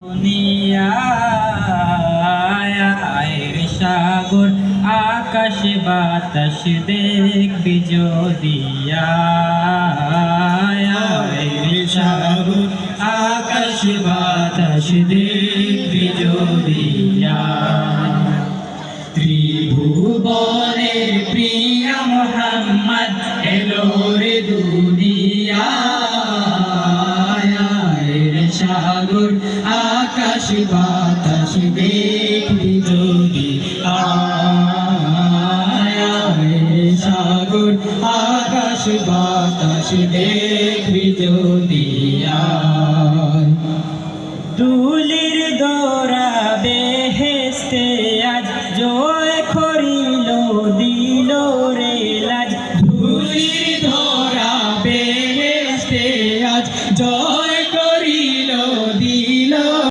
দুনিয়ায় সাগর আকাশ বাতাস দেখবি যদি সাগর আকাশ বাতাস দেখবি যদি ত্রিভুবনের প্রিয় মোহাম্মদ এলো রে দুনিয়ায় সাগর আকাশ বাতাস দেখবি যদি সাগর আকাশ বাতাস দেখবি যদি দুলির দোরা বেহেস্তে আজ